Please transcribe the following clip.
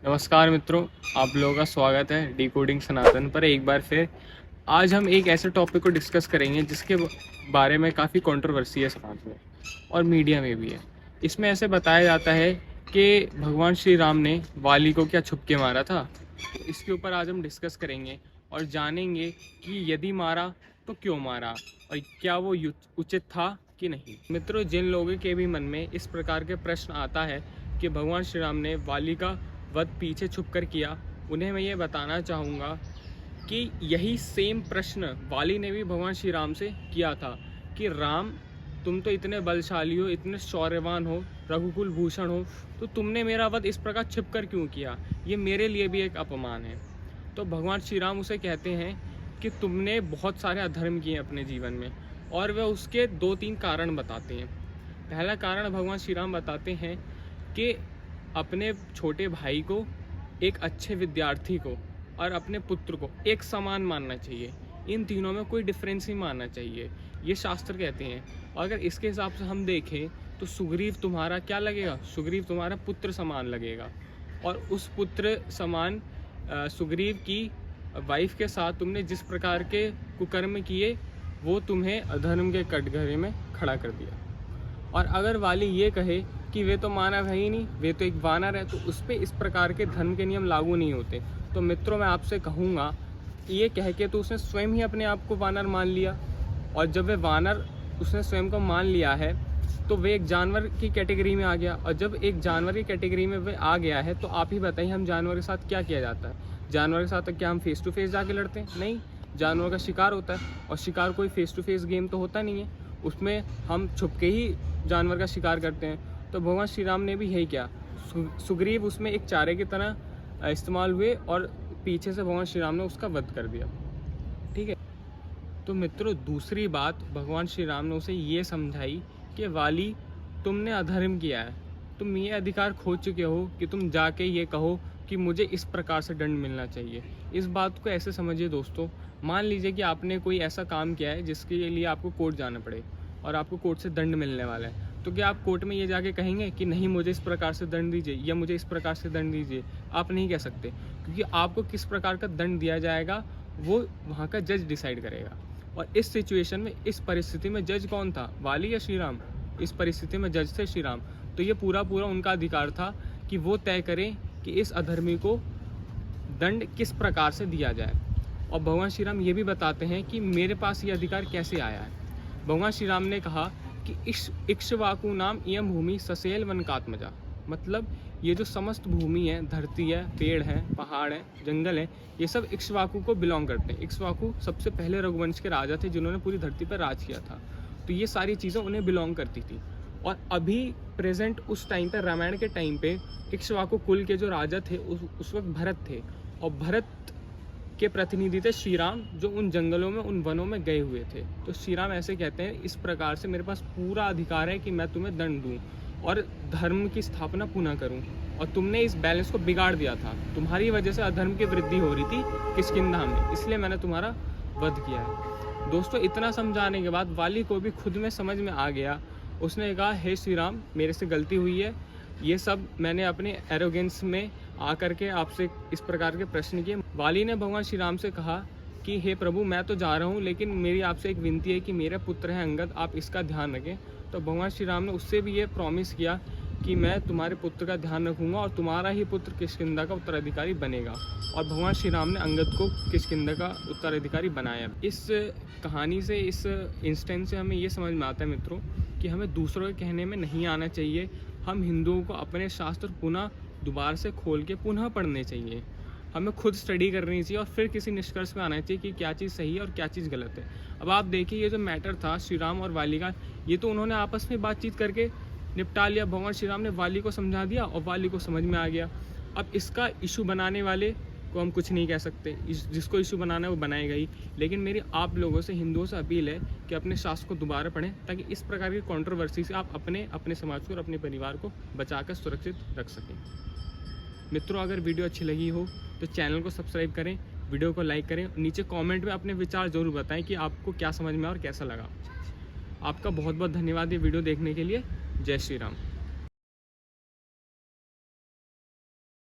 नमस्कार मित्रों, आप लोगों का स्वागत है डिकोडिंग सनातन पर एक बार फिर। आज हम एक ऐसे टॉपिक को डिस्कस करेंगे जिसके बारे में काफ़ी कंट्रोवर्सी है समाज में और मीडिया में भी है। इसमें ऐसे बताया जाता है कि भगवान श्री राम ने वाली को क्या छुप के मारा था। तो इसके ऊपर आज हम डिस्कस करेंगे और जानेंगे कि यदि मारा तो क्यों मारा और क्या वो उचित था कि नहीं। मित्रों, जिन लोगों के भी मन में इस प्रकार के प्रश्न आता है कि भगवान श्री राम ने वाली का वध पीछे छुप कर किया, उन्हें मैं ये बताना चाहूँगा कि यही सेम प्रश्न वाली ने भी भगवान श्री राम से किया था कि राम, तुम तो इतने बलशाली हो, इतने शौर्यवान हो, रघुकुल भूषण हो, तो तुमने मेरा वध इस प्रकार छिप कर क्यों किया? ये मेरे लिए भी एक अपमान है। तो भगवान श्री राम उसे कहते हैं कि तुमने बहुत सारे अधर्म किए अपने जीवन में, और वह उसके 2-3 कारण बताते हैं। पहला कारण भगवान श्री राम बताते हैं कि अपने छोटे भाई को, एक अच्छे विद्यार्थी को और अपने पुत्र को एक समान मानना चाहिए। इन तीनों में कोई डिफरेंस नहीं मानना चाहिए, ये शास्त्र कहते हैं। और अगर इसके हिसाब से हम देखें तो सुग्रीव तुम्हारा क्या लगेगा? सुग्रीव तुम्हारा पुत्र समान लगेगा। और उस पुत्र समान सुग्रीव की वाइफ के साथ तुमने जिस प्रकार के कुकर्म किए, वो तुम्हें अधर्म के कटघरे में खड़ा कर दिया। और अगर वाली ये कहे कि वे तो मानव है ही नहीं, वे तो एक वानर है, तो उस पर इस प्रकार के धर्म के नियम लागू नहीं होते। तो मित्रों, मैं आपसे कहूँगा, ये कह के तो उसने स्वयं ही अपने आप को वानर मान लिया, और जब वे वानर उसने स्वयं को मान लिया है तो वे एक जानवर की कैटेगरी में आ गया। और जब एक जानवर की कैटेगरी में वे आ गया है तो आप ही बताइए, हम जानवर के साथ क्या किया जाता है? जानवर के साथ क्या हम फेस टू फेस जाके लड़ते हैं? नहीं, जानवर का शिकार होता है, और शिकार कोई फेस टू फेस गेम तो होता नहीं है, उसमें हम छुप के ही जानवर का शिकार करते हैं। तो भगवान श्री राम ने भी यही किया। सुग्रीव उसमें एक चारे की तरह इस्तेमाल हुए और पीछे से भगवान श्री राम ने उसका वध कर दिया। ठीक है। तो मित्रों, दूसरी बात भगवान श्री राम ने उसे ये समझाई कि वाली, तुमने अधर्म किया है, तुम ये अधिकार खो चुके हो कि तुम जाके ये कहो कि मुझे इस प्रकार से दंड मिलना चाहिए। इस बात को ऐसे समझिए दोस्तों, मान लीजिए कि आपने कोई ऐसा काम किया है जिसके लिए आपको कोर्ट जाना पड़े और आपको कोर्ट से दंड मिलने वाला है, तो क्या आप कोर्ट में ये जाके कहेंगे कि नहीं, मुझे इस प्रकार से दंड दीजिए या मुझे इस प्रकार से दंड दीजिए? आप नहीं कह सकते, क्योंकि आपको किस प्रकार का दंड दिया जाएगा वो वहाँ का जज डिसाइड करेगा। और इस सिचुएशन में, इस परिस्थिति में जज कौन था? वाली या श्री राम? इस परिस्थिति में जज थे श्री राम। तो ये पूरा उनका अधिकार था कि वो तय करें कि इस अधर्मी को दंड किस प्रकार से दिया जाए। और भगवान श्री राम ये भी बताते हैं कि मेरे पास ये अधिकार कैसे आया है। भगवान श्री राम ने कहा कि इक्ष्वाकु नाम इयम भूमि ससेल वनकात्मजा, मतलब ये जो समस्त भूमि है, धरती है, पेड़ है, पहाड़ है, जंगल है, ये सब इक्ष्वाकु को बिलोंग करते हैं। इक्ष्वाकु सबसे पहले रघुवंश के राजा थे जिन्होंने पूरी धरती पर राज किया था। तो ये सारी चीज़ें उन्हें बिलोंग करती थी। और अभी प्रेजेंट उस टाइम पे, रामायण के टाइम पे, इक्ष्वाकु कुल के जो राजा थे उस वक्त भरत थे, और भरत के प्रतिनिधि थे श्री राम, जो उन जंगलों में, उन वनों में गए हुए थे। तो श्री राम ऐसे कहते हैं, इस प्रकार से मेरे पास पूरा अधिकार है कि मैं तुम्हें दंड दूं और धर्म की स्थापना पुनः करूं, और तुमने इस बैलेंस को बिगाड़ दिया था। तुम्हारी वजह से अधर्म की वृद्धि हो रही थी किष्किंधा में, इसलिए मैंने तुम्हारा वध किया है। दोस्तों, इतना समझाने के बाद वाली को भी खुद में समझ में आ गया। उसने कहा, हे श्री राम, मेरे से गलती हुई है, ये सब मैंने अपने एरोगेंस में आकर के आपसे इस प्रकार के प्रश्न किए। वाली ने भगवान श्री राम से कहा कि हे प्रभु, मैं तो जा रहा हूँ, लेकिन मेरी आपसे एक विनती है कि मेरा पुत्र है अंगद, आप इसका ध्यान रखें। तो भगवान श्री राम ने उससे भी ये प्रॉमिस किया कि मैं तुम्हारे पुत्र का ध्यान रखूँगा और तुम्हारा ही पुत्र किष्किंधा का उत्तराधिकारी बनेगा। और भगवान श्री राम ने अंगद को किष्किंधा का उत्तराधिकारी बनाया। इस कहानी से, इस इंस्टेंस से हमें ये समझ में आता है मित्रों कि हमें दूसरों के कहने में नहीं आना चाहिए। हम हिंदुओं को अपने शास्त्र पुनः दोबारा से खोल के पुनः पढ़ने चाहिए। हमें खुद स्टडी करनी चाहिए और फिर किसी निष्कर्ष में आना चाहिए कि क्या चीज़ सही है और क्या चीज़ गलत है। अब आप देखिए, ये जो मैटर था श्री राम और वाली का, ये तो उन्होंने आपस में बातचीत करके निपटा लिया। भगवान श्री राम ने वाली को समझा दिया और वाली को समझ में आ गया। अब इसका इशू बनाने वाले को हम कुछ नहीं कह सकते, जिसको इशू बनाना है वो बनाएगा ही। लेकिन मेरी आप लोगों से, हिंदुओं से अपील है कि अपने शास्त्र को दोबारा पढ़ें, ताकि इस प्रकार की कंट्रोवर्सी से आप अपने समाज को और अपने परिवार को बचाकर सुरक्षित रख सकें। मित्रों, अगर वीडियो अच्छी लगी हो तो चैनल को सब्सक्राइब करें, वीडियो को लाइक करें, नीचे कमेंट में अपने विचार ज़रूर बताएं कि आपको क्या समझ में और कैसा लगा। आपका बहुत बहुत धन्यवाद ये वीडियो देखने के लिए। जय श्री राम।